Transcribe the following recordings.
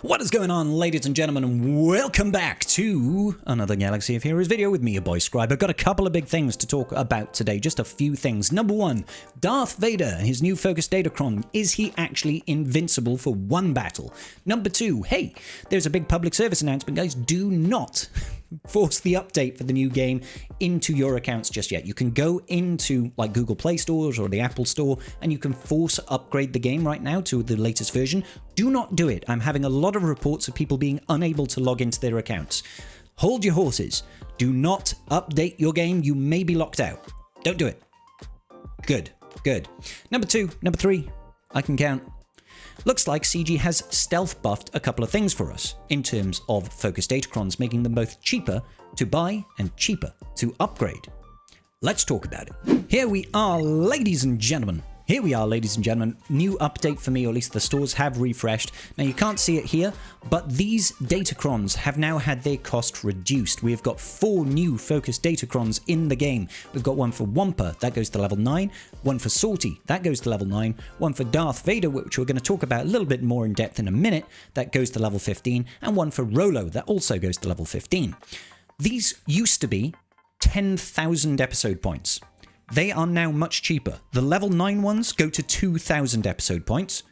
What is going on, ladies and gentlemen, and welcome back to another Galaxy of Heroes video with me, your boy Scribe. I've got a couple of big things to talk about today, just a few things. Number one, Darth Vader, his new focused Datacron. Is he actually invincible for one battle? Number two, hey, there's a big public service announcement, guys. Do not force the update for the new game into your accounts just yet. You can go into like Google Play stores or the Apple Store and you can force upgrade the game right now to the latest version. Do not do it. I'm having a lot of reports of people being unable to log into their accounts. Hold your horses. Do not update your game. You may be locked out. Don't do it. Good. Number three, I can count. Looks like CG has stealth buffed a couple of things for us in terms of focused Datacrons, making them both cheaper to buy and cheaper to upgrade. Let's talk about it. Here we are, ladies and gentlemen. New update for me, or at least the stores have refreshed. Now, you can't see it here, but these Datacrons have now had their cost reduced. We've got 4 new focused Datacrons in the game. We've got one for Wampa, that goes to level 9, one for Salty, that goes to level 9, one for Darth Vader, which we're going to talk about a little bit more in depth in a minute, that goes to level 15, and one for Rolo, that also goes to level 15. These used to be 10,000 episode points. They are now much cheaper. The level 9 ones go to 2,000 episode points.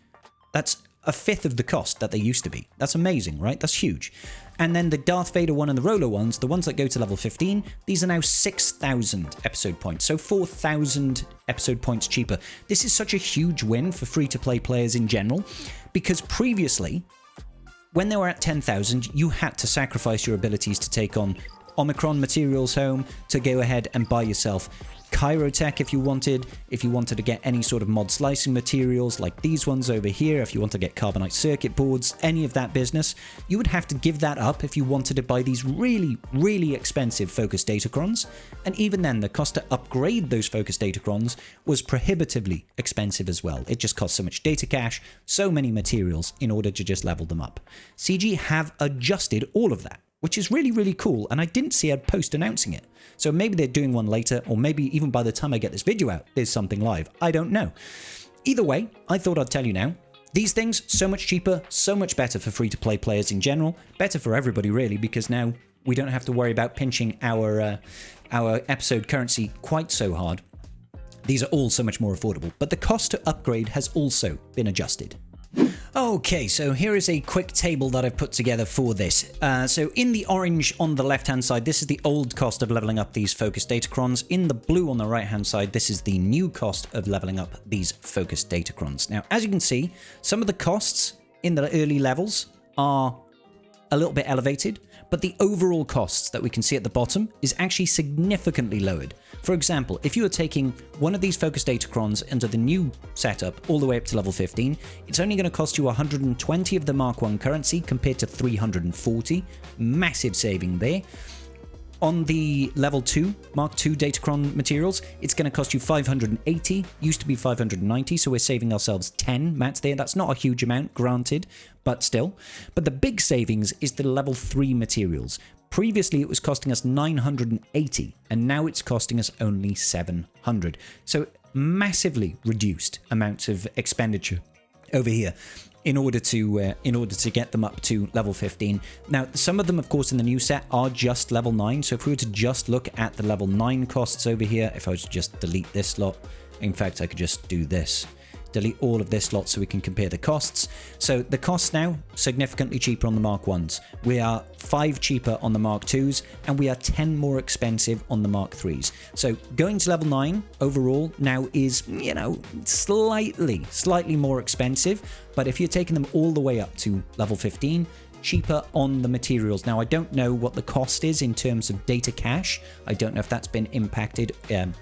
That's a fifth of the cost that they used to be. That's amazing, right? That's huge. And then the Darth Vader one and the Rolo ones, the ones that go to level 15, these are now 6,000 episode points. So 4,000 episode points cheaper. This is such a huge win for free-to-play players in general, because previously, when they were at 10,000, you had to sacrifice your abilities to take on Omicron materials home to go ahead and buy yourself Chirotech if you wanted to get any sort of mod slicing materials like these ones over here, if you want to get carbonite circuit boards, any of that business, you would have to give that up if you wanted to buy these really expensive focused Datacrons. And even then, the cost to upgrade those focused Datacrons was prohibitively expensive as well. It just cost so much data cache, so many materials in order to just level them up. CG have adjusted all of that, which is really cool, and I didn't see a post announcing it. So maybe they're doing one later, or maybe even by the time I get this video out, there's something live. I don't know. Either way, I thought I'd tell you now. These things, so much cheaper, so much better for free-to-play players in general. Better for everybody, really, because now we don't have to worry about pinching our episode currency quite so hard. These are all so much more affordable, but the cost to upgrade has also been adjusted. Okay, so here is a quick table that I've put together for this. So in the orange on the left-hand side, this is the old cost of leveling up these focused Datacrons. In the blue on the right-hand side, this is the new cost of leveling up these focused Datacrons. Now, as you can see, some of the costs in the early levels are a little bit elevated, but the overall costs that we can see at the bottom is actually significantly lowered. For example, if you are taking one of these focused Datacrons into the new setup all the way up to level 15, it's only going to cost you 120 of the Mark 1 currency compared to 340. Massive saving there. On the level 2, Mark 2 Datacron materials, it's going to cost you 580, used to be 590, so we're saving ourselves 10 mats there. That's not a huge amount, granted, but still. But the big savings is the level 3 materials. Previously, it was costing us 980, and now it's costing us only 700. So massively reduced amounts of expenditure over here in order to get them up to level 15. Now, some of them, of course, in the new set are just level 9. So if we were to just look at the level 9 costs over here, if I was to just delete this lot, in fact, I could just do this. Delete all of this lot so we can compare the costs. So the costs now, significantly cheaper on the Mark 1s. We are 5 cheaper on the Mark 2s, and we are 10 more expensive on the Mark 3s. So going to level 9 overall now is, slightly more expensive. But if you're taking them all the way up to level 15, cheaper on the materials. Now, I don't know what the cost is in terms of data cache. I don't know if that's been impacted,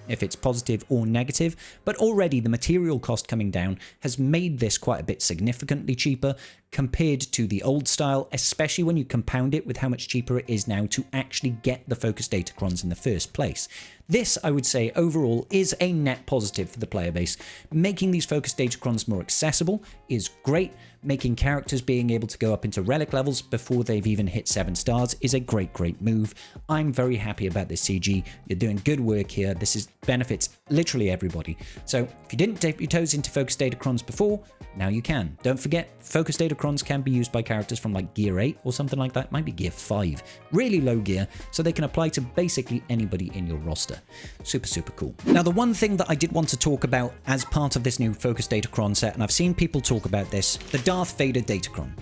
if it's positive or negative, but already the material cost coming down has made this quite a bit significantly cheaper compared to the old style, especially when you compound it with how much cheaper it is now to actually get the focused Datacrons in the first place. This, I would say, overall is a net positive for the player base. Making these focused Datacrons more accessible is great. Making characters being able to go up into relic levels before they've even hit 7 stars is a great move. I'm very happy about this, CG. You're doing good work here. This benefits literally everybody. So if you didn't dip your toes into focused Datacrons before, now you can. Don't forget, focused Datacrons Datacrons can be used by characters from like Gear 8 or something like that. Might be Gear 5. Really low gear, so they can apply to basically anybody in your roster. Super, super cool. Now, the one thing that I did want to talk about as part of this new Focus Datacron set, and I've seen people talk about this, the Darth Vader Datacron.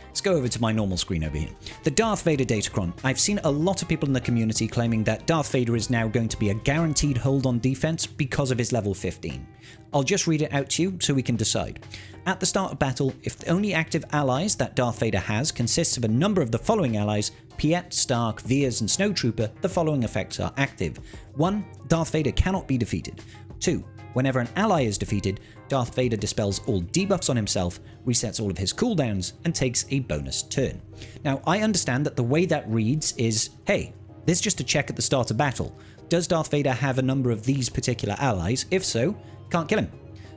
Let's go over to my normal screen over here. The Darth Vader Datacron. I've seen a lot of people in the community claiming that Darth Vader is now going to be a guaranteed hold on defense because of his level 15. I'll just read it out to you so we can decide. At the start of battle, if the only active allies that Darth Vader has consists of a number of the following allies, Piett, Stark, Veers, and Snowtrooper, the following effects are active. 1. Darth Vader cannot be defeated. 2. Whenever an ally is defeated, Darth Vader dispels all debuffs on himself, resets all of his cooldowns, and takes a bonus turn. Now, I understand that the way that reads is, hey, this is just a check at the start of battle. Does Darth Vader have a number of these particular allies? If so, can't kill him.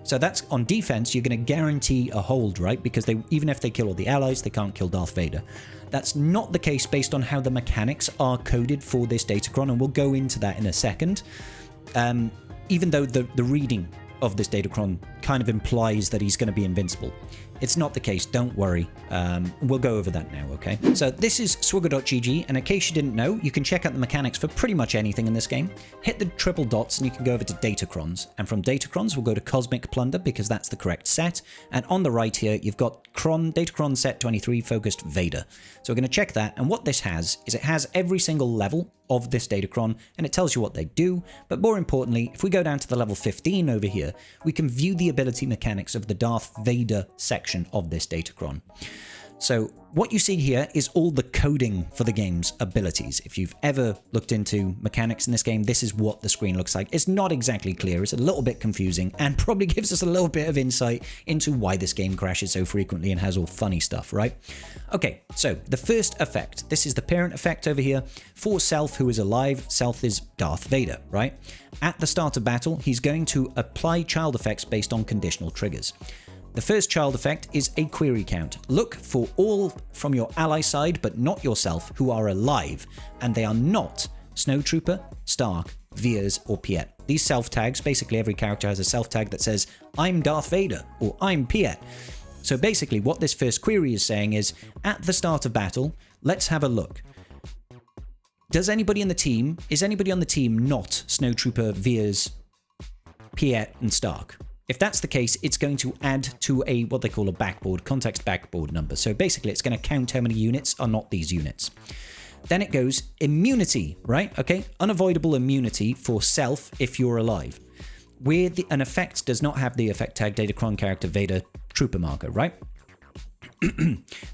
So that's on defense, you're going to guarantee a hold, right? Because even if they kill all the allies, they can't kill Darth Vader. That's not the case based on how the mechanics are coded for this Datacron, and we'll go into that in a second. Even though the reading of this Datacron kind of implies that he's going to be invincible. It's not the case, don't worry. We'll go over that now, okay? So this is Swigger.gg, and in case you didn't know, you can check out the mechanics for pretty much anything in this game. Hit the triple dots and you can go over to Datacrons. And from Datacrons, we'll go to Cosmic Plunder because that's the correct set. And on the right here, you've got Datacron Set 23 Focused Vader. So we're going to check that, and what this has is it has every single level of this Datacron, and it tells you what they do, but more importantly, if we go down to the level 15 over here, we can view the ability mechanics of the Darth Vader section of this Datacron. So what you see here is all the coding for the game's abilities. If you've ever looked into mechanics in this game, this is what the screen looks like. It's not exactly clear, it's a little bit confusing, and probably gives us a little bit of insight into why this game crashes so frequently and has all funny stuff, right? Okay, so the first effect. This is the parent effect over here. For Self, who is alive, Self is Darth Vader, right? At the start of battle, he's going to apply child effects based on conditional triggers. The first child effect is a query count. Look for all from your ally side, but not yourself, who are alive, and they are not Snowtrooper, Stark, Veers, or Piett. These self tags, basically every character has a self tag that says, I'm Darth Vader, or I'm Piett. So basically what this first query is saying is, at the start of battle, let's have a look. Is anybody on the team not Snowtrooper, Veers, Piett, and Stark? If that's the case, it's going to add to what they call a backboard, context backboard number. So basically, it's going to count how many units are not these units. Then it goes immunity, right? Okay, unavoidable immunity for Self if you're alive. Where an effect does not have the effect tag Datacron character Vader trooper marker, right?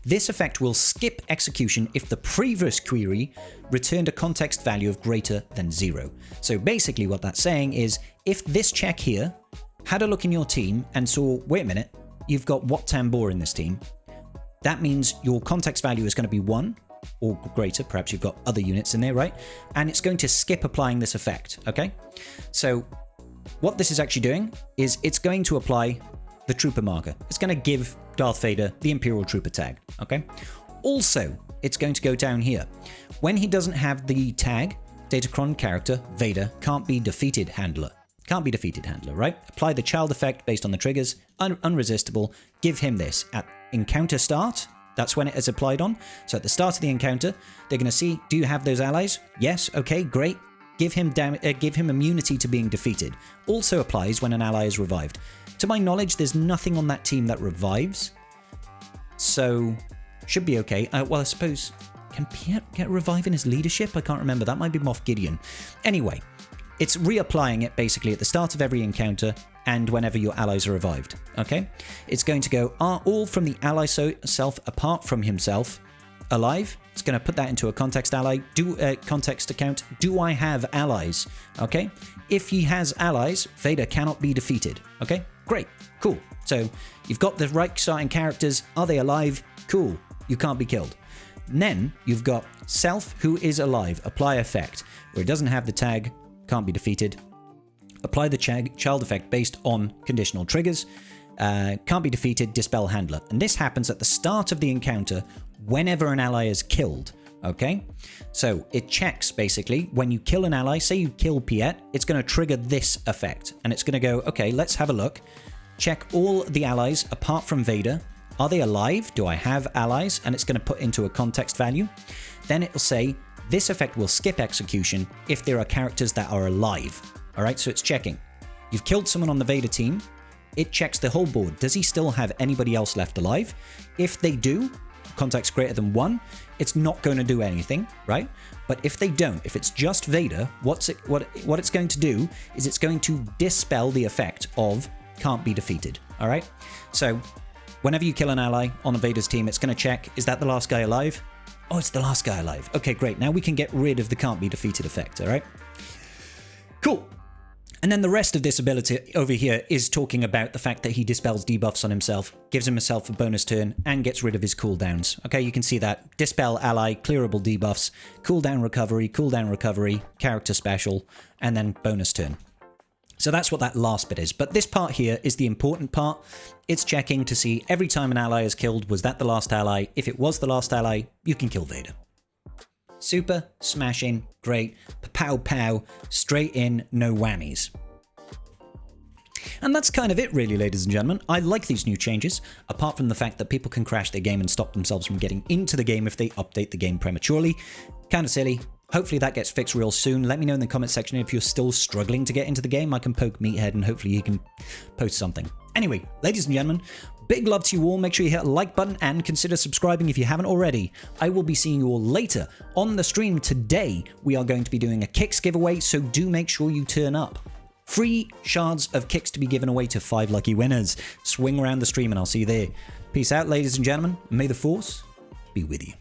This effect will skip execution if the previous query returned a context value of greater than 0. So basically what that's saying is, if this check here had a look in your team and saw, wait a minute, you've got Wat Tambor in this team, that means your context value is going to be 1 or greater. Perhaps you've got other units in there, right? And it's going to skip applying this effect, okay? So what this is actually doing is it's going to apply the trooper marker. It's going to give Darth Vader the Imperial Trooper tag, okay? Also, it's going to go down here. When he doesn't have the tag, Datacron character Vader can't be defeated handler. Can't be defeated handler, right? Apply the child effect based on the triggers, unresistible, give him this. At encounter start, that's when it is applied on. So at the start of the encounter, they're going to see, do you have those allies? Yes, okay, great. Give him immunity to being defeated. Also applies when an ally is revived. To my knowledge, there's nothing on that team that revives. So, should be okay. Well, I suppose, can Piett get revive in his leadership? I can't remember. That might be Moff Gideon. Anyway, it's reapplying it basically at the start of every encounter and whenever your allies are revived, okay? It's going to go, are all from the ally self apart from himself alive? It's going to put that into a context context account. Do I have allies? Okay? If he has allies, Vader cannot be defeated. Okay? Great. Cool. So you've got the right starting characters. Are they alive? Cool. You can't be killed. And then you've got Self, who is alive. Apply effect. Where it doesn't have the tag, can't be defeated. Apply the child effect based on conditional triggers. Can't be defeated, dispel handler. And this happens at the start of the encounter whenever an ally is killed. Okay? So it checks basically when you kill an ally, say you kill Piett, it's going to trigger this effect. And it's going to go, okay, let's have a look. Check all the allies apart from Vader. are they alive? Do I have allies? And it's going to put into a context value. Then it'll say, this effect will skip execution if there are characters that are alive. All right, so it's checking. You've killed someone on the Vader team. It checks the whole board. Does he still have anybody else left alive? If they do, context greater than 1, it's not going to do anything, right? But if they don't, if it's just Vader, what it's going to do is it's going to dispel the effect of can't be defeated, all right? So whenever you kill an ally on a Vader's team, it's going to check, is that the last guy alive? Oh, it's the last guy alive. Okay, great. Now we can get rid of the can't be defeated effect, all right? Cool. And then the rest of this ability over here is talking about the fact that he dispels debuffs on himself, gives himself a bonus turn, and gets rid of his cooldowns. Okay, you can see that. Dispel ally, clearable debuffs, cooldown recovery, character special, and then bonus turn. So that's what that last bit is. But this part here is the important part. It's checking to see every time an ally is killed, was that the last ally? If it was the last ally, you can kill Vader. Super, smashing, great, pow pow, straight in, no whammies. And that's kind of it really, ladies and gentlemen. I like these new changes, apart from the fact that people can crash their game and stop themselves from getting into the game if they update the game prematurely. Kind of silly. Hopefully that gets fixed real soon. Let me know in the comment section if you're still struggling to get into the game. I can poke Meathead and hopefully he can post something. Anyway, ladies and gentlemen, big love to you all. Make sure you hit the like button and consider subscribing if you haven't already. I will be seeing you all later. On the stream today, we are going to be doing a Kicks giveaway, so do make sure you turn up. Free shards of Kicks to be given away to 5 lucky winners. Swing around the stream and I'll see you there. Peace out, ladies and gentlemen. May the Force be with you.